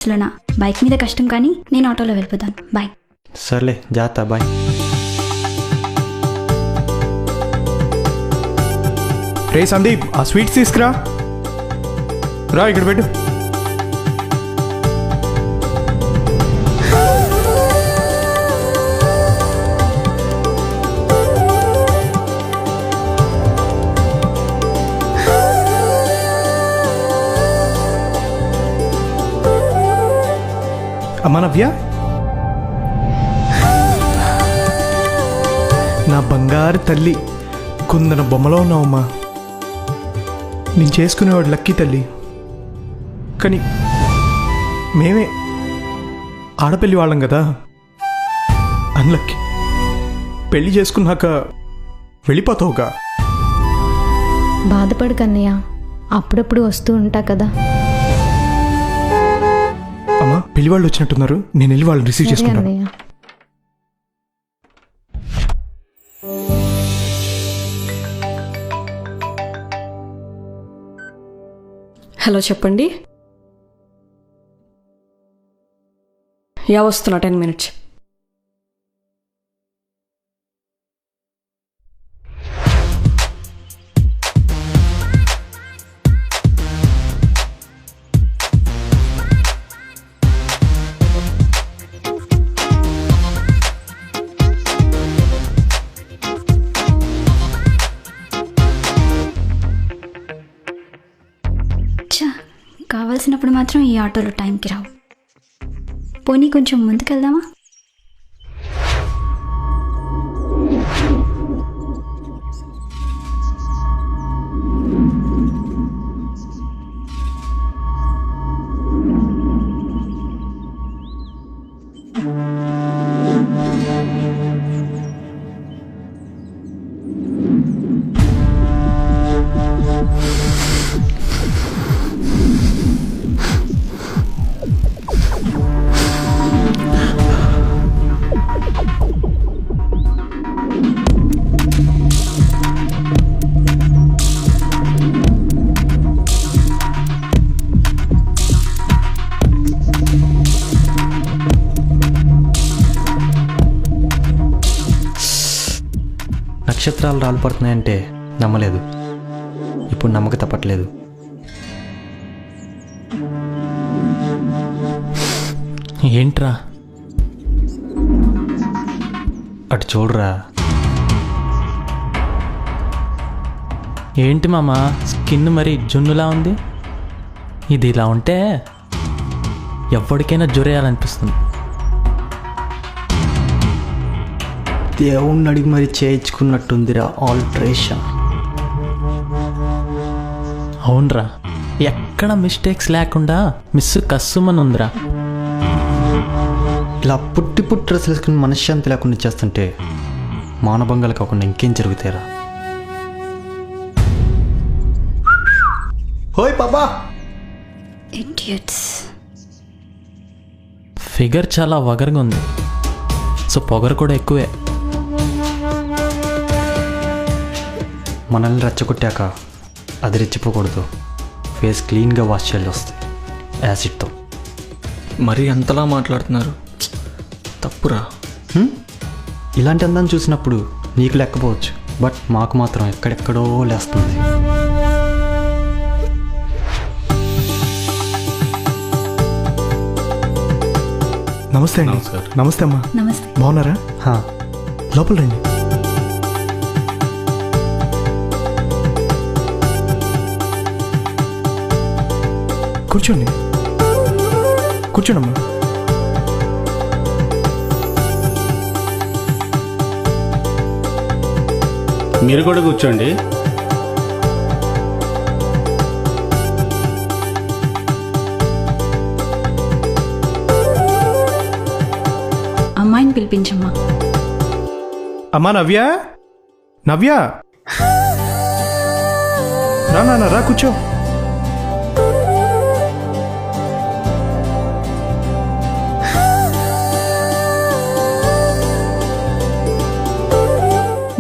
బస్సులోనా? Bike మీద కష్టం, కానీ నేను ఆటోలో వెళ్ళిపోతాను. బాయ్. సర్లే, జాగ్రత్త, బాయ్. రే సందీప్, ఆ స్వీట్స్ తీసుకురా. రా ఇక్కడ పెట్టు. అమ్మా నవ్య, నా బంగారు తల్లి, కుందన బొమ్మలో ఉన్నావమ్మా. నేను చేసుకునేవాడు లక్కీ తల్లి, కానీ మేమే ఆడపిల్లి వాళ్ళం కదా, అన్లక్కీ. పెళ్లి చేసుకున్నాక వెళ్ళిపోతావుగా. బాధపడు కన్నయ్య, అప్పుడప్పుడు వస్తూ ఉంటా కదా. అమ్మా, పెళ్లి వాళ్ళు వచ్చినట్టున్నారు, నేను వెళ్ళి వాళ్ళని రిసీవ్ చేసుకుంటాను. అన్నయ్య, హలో, చెప్పండి. వస్తున్నా, 10 minutes. కావాల్సినప్పుడు మాత్రం ఈ ఆటోలో టైంకి రావు. పోనీ కొంచెం ముందుకెళ్దామా? నక్షత్రాలు రాలిపడుతున్నాయంటే నమ్మలేదు, ఇప్పుడు నమ్మక తప్పట్లేదు. ఏంట్రా అటు చూడరా. ఏంటి మామ, స్కిన్ మరి జున్నులా ఉంది. ఇది ఇలా ఉంటే ఎవరికైనా జొరేయాలనిపిస్తుంది. దేవుణ్ణి అడిగి మరి చేయించుకున్నట్టుందిరా ఆల్ట్రేషన్. అవునరా, ఎక్కడ మిస్టేక్స్ లేకుండా కస్సుమని ఉందిరా. ఇలా పుట్టి డ్రెస్సులు వేసుకుని మనశ్శాంతి లేకుండా చేస్తుంటే మానభంగాలు కాకుండా ఇంకేం జరుగుతాయిరా. ఓయ్ పాపా, ఇడియట్స్. ఫిగర్ చాలా వగరగా ఉంది, సో పొగరు కూడా ఎక్కువే. మనల్ని రెచ్చగొట్టాక అది రెచ్చిపోకూడదు. ఫేస్ క్లీన్గా వాష్ చేయాలి వస్తాయి యాసిడ్తో. మరీ అంతలా మాట్లాడుతున్నారు, తప్పురా. ఇలాంటి అందాన్ని చూసినప్పుడు నీకు లేకపోవచ్చు, బట్ మాకు మాత్రం ఎక్కడెక్కడో లేస్తుంది. నమస్తే అండి. నమస్తే అమ్మా. నమస్తే. బాగున్నారా? లోపల రండి. కూర్చోండి, కూర్చోండమ్మా. మీరు కూడా కూర్చోండి. అమ్మాయిని పిలిపించమ్మా. అమ్మా నవ్య, నవ్య రా నాన్న, రా కూర్చో.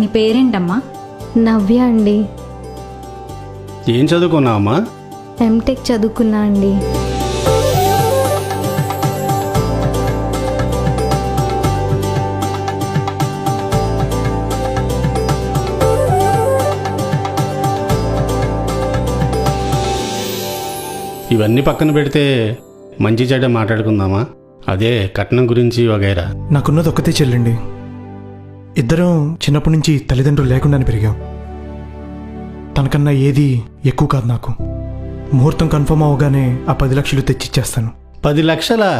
నీ పేరేంటమ్మా? నవ్య అండి. ఏం చదువుకున్నావమ్మా? ఎంటెక్ చదువుకున్నా అండి. ఇవన్నీ పక్కన పెడితే మంచి చెడ్డ మాట్లాడుకుందామా? అదే కట్నం గురించి వగైరా. నాకున్నది ఒక్కతే చెల్లండి. ఇద్దరం చిన్నప్పటి నుంచి తల్లిదండ్రులు లేకుండానే పెరిగాం. తనకన్నా ఏది ఎక్కువ కాదు నాకు. ముహూర్తం కన్ఫర్మ్ అవగానే ఆ 10 లక్షలు తెచ్చిచ్చేస్తాను. 10 లక్షలా?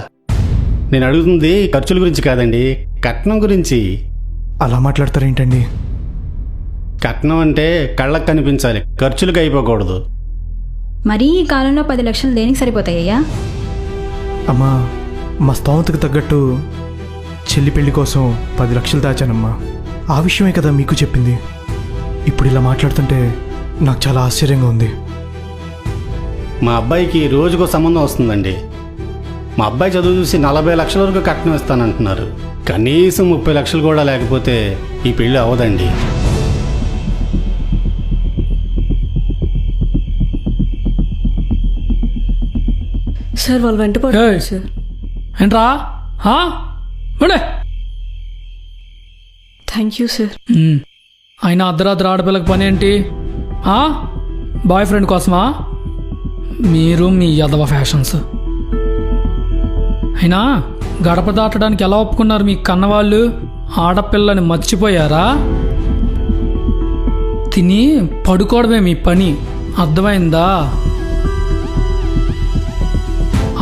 నేను అడుగుతుంది ఖర్చుల గురించి కాదండి, కట్నం గురించి. అలా మాట్లాడతారేంటండి? కట్నం అంటే కళ్ళకు కనిపించాలి, ఖర్చులకు అయిపోకూడదు. మరీ ఈ కాలంలో 10 లక్షలు దేనికి సరిపోతాయ్యా? అమ్మా, మా స్తోమతకు తగ్గట్టు చెల్లి పెళ్లి కోసం 10 లక్షలు దాచానమ్మా. ఆ విషయమే కదా మీకు చెప్పింది. ఇప్పుడు ఇలా మాట్లాడుతుంటే నాకు చాలా ఆశ్చర్యంగా ఉంది. మా అబ్బాయికి రోజుకో సంబంధం వస్తుందండి. మా అబ్బాయి చదువు చూసి 40 లక్షల వరకు కట్నం ఇస్తానంటున్నారు. కనీసం 30 లక్షలు కూడా లేకపోతే ఈ పెళ్ళి అవ్వదండి. సార్ వాళ్ళు వెంటపడుతున్నారు సార్. ఏంట్రా ఉండే. Thank you sir. అయినా అర్ధరాత్రి ఆడపిల్లకి పని ఏంటి? బాయ్ ఫ్రెండ్ కోసమా? మీరు మీ యదవ ఫ్యాషన్స్. అయినా గడప దాటడానికి ఎలా ఒప్పుకున్నారు మీ కన్నవాళ్ళు? ఆడపిల్లని మర్చిపోయారా? తిని పడుకోవడమే మీ పని, అర్థమైందా?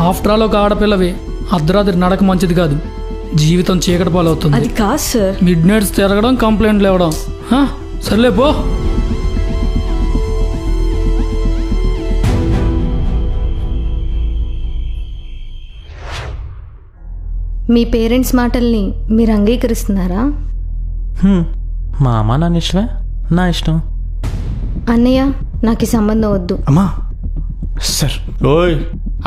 ఆఫ్టర్ ఆల్ ఒక ఆడపిల్లవి అర్ధరాత్రి నడక మంచిది కాదు, జీవితం చీకటి పాలవుతుంది. అది కాదు సార్. మిడ్ నైట్స్ తిరగడం, కంప్లైంట్లు ఇవ్వడం. సర్లే పో. మీ పేరెంట్స్ మాటల్ని మీరు అంగీకరిస్తున్నారా? మా అమ్మ నాన్న ఇష్టమే, నా ఇష్టం. అన్నయ్య, నాకు ఈ సంబంధం వద్దు. అమ్మా సార్, ఓయ్,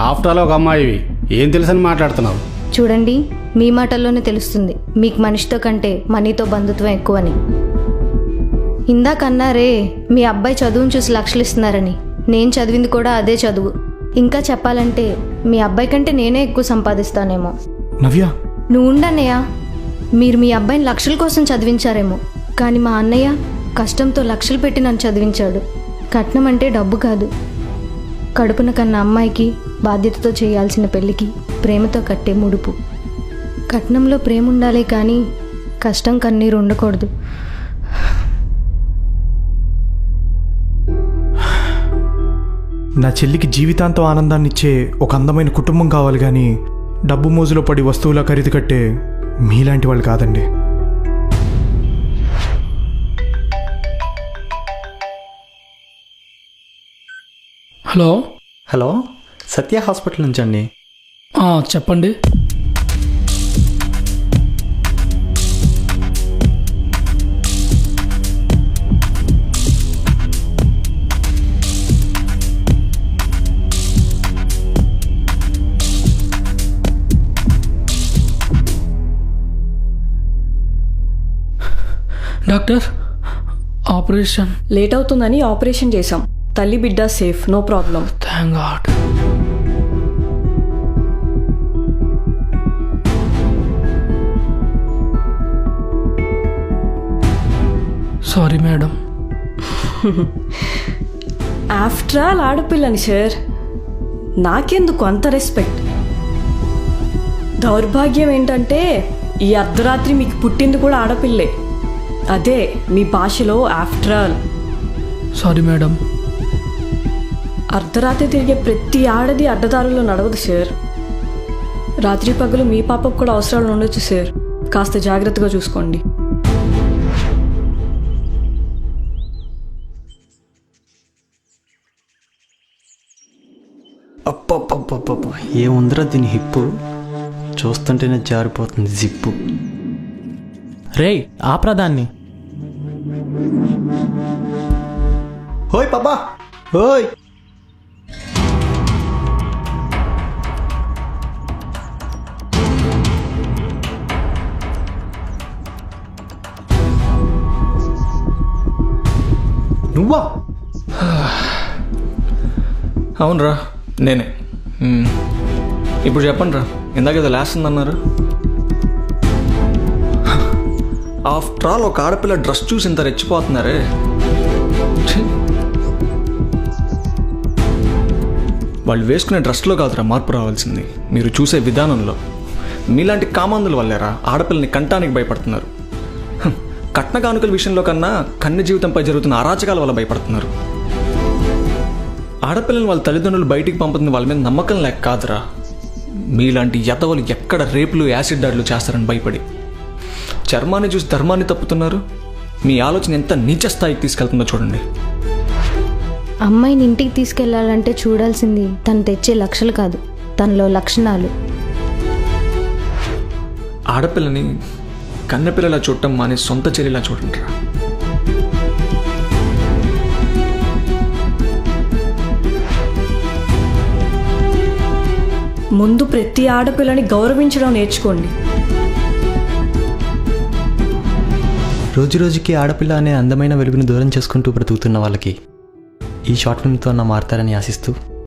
ఆఫ్టర్ ఆల్ ఒక అమ్మాయివి, ఏం తెలుసని మాట్లాడుతున్నావు? చూడండి, మీ మాటల్లోనే తెలుస్తుంది మీకు మనిషితో కంటే మనీతో బంధుత్వం ఎక్కువని. ఇందాక అన్నారే మీ అబ్బాయి చదువును చూసి లక్షలు ఇస్తున్నారని. నేను చదివింది కూడా అదే చదువు. ఇంకా చెప్పాలంటే మీ అబ్బాయి కంటే నేనే ఎక్కువ సంపాదిస్తానేమో. నవ్య, నువ్వు ఉండన్నయ్య. మీరు మీ అబ్బాయిని లక్షల కోసం చదివించారేమో, కానీ మా అన్నయ్య కష్టంతో లక్షలు పెట్టి నన్ను చదివించాడు. కట్నం అంటే డబ్బు కాదు, కడుపున కన్న అమ్మాయికి బాధ్యతతో చేయాల్సిన పెళ్ళికి ప్రేమతో కట్టే ముడుపు. కట్నంలో ప్రేమ ఉండాలి, కానీ కష్టం కన్నీరు ఉండకూడదు. నా చెల్లికి జీవితాంతం ఆనందాన్ని ఇచ్చే ఒక అందమైన కుటుంబం కావాలి, కానీ డబ్బు మోజులో పడి వస్తువుల ఖరీదు కట్టే మీలాంటి వాళ్ళు కాదండి. హలో. హలో, సత్య హాస్పిటల్ నుంచి అండి. చెప్పండి. డాక్టర్, ఆపరేషన్ లేట్ అవుతుందని ఆపరేషన్ చేశాం. తల్లి బిడ్డ safe, no problem. Thank God. Sorry madam. After all ఆడపిల్లని సార్, నాకెందుకు అంత రెస్పెక్ట్? దౌర్భాగ్యం ఏంటంటే ఈ అర్ధరాత్రి మీకు పుట్టింది కూడా ఆడపిల్లే. అదే మీ భాషలో ఆఫ్టర్ ఆల్. Sorry madam. అర్ధరాత్రి తిరిగే ప్రతి ఆడది అడ్డదారుల్లో నడవదు సార్. రాత్రి పగలు మీ పాపకు కూడా అవసరాలు ఉండొచ్చు సార్. కాస్త జాగ్రత్తగా చూసుకోండి. అప్పప్పప్పప్ప, ఏముందిరా దీని హిప్పు, చూస్తుంటేనే జారిపోతుంది జిప్పు. రేయ్, ఆపరా దాన్ని. ఓయ్ పాపా, ఓయ్. నువ్వా? అవునరా, నేనే. ఇప్పుడు చెప్పండి రా, ఇందాక ఏదో లేస్తుందన్నారు. ఆఫ్టర్ ఆల్ ఒక ఆడపిల్ల డ్రెస్ చూసి ఇంత రెచ్చిపోతున్నారే. వాళ్ళు వేసుకునే డ్రెస్లో కాదురా మార్పు రావాల్సింది, మీరు చూసే విధానంలో. మీలాంటి కామాందుల వల్లేరా ఆడపిల్లని కంటానికి భయపడుతున్నారు. కట్న కానుకల విషయంలో కన్నా కన్య జీవితంపై జరుగుతున్న అరాచకాల వల్ల భయపడుతున్నారు. ఆడపిల్లని వాళ్ళ తల్లిదండ్రులు బయటికి పంపుతున్న వాళ్ళ మీద నమ్మకం లేక కాదురా, మీలాంటి యతవలు ఎక్కడ రేపులు యాసిడ్ దాడులు చేస్తారని భయపడి. చర్మాన్ని చూసి ధర్మాన్ని తప్పుతున్నారు. మీ ఆలోచన ఎంత నీచ స్థాయికి తీసుకెళ్తుందో చూడండి. అమ్మాయిని ఇంటికి తీసుకెళ్లాలంటే చూడాల్సింది తను తెచ్చే లక్షలు కాదు, తనలో లక్షణాలు. ఆడపిల్లని కన్నెపిల్లలా చూడటం మానే సొంత చెల్లిలా చూడండి రా. ముందు ప్రతి ఆడపిల్లని గౌరవించడం నేర్చుకోండి. రోజు రోజుకి ఆడపిల్ల అనే అందమైన వెలుగును దూరం చేసుకుంటూ బ్రతుకుతున్న వాళ్ళకి ఈ షార్ట్ ఫిల్మ్తో మారుతారని ఆశిస్తూ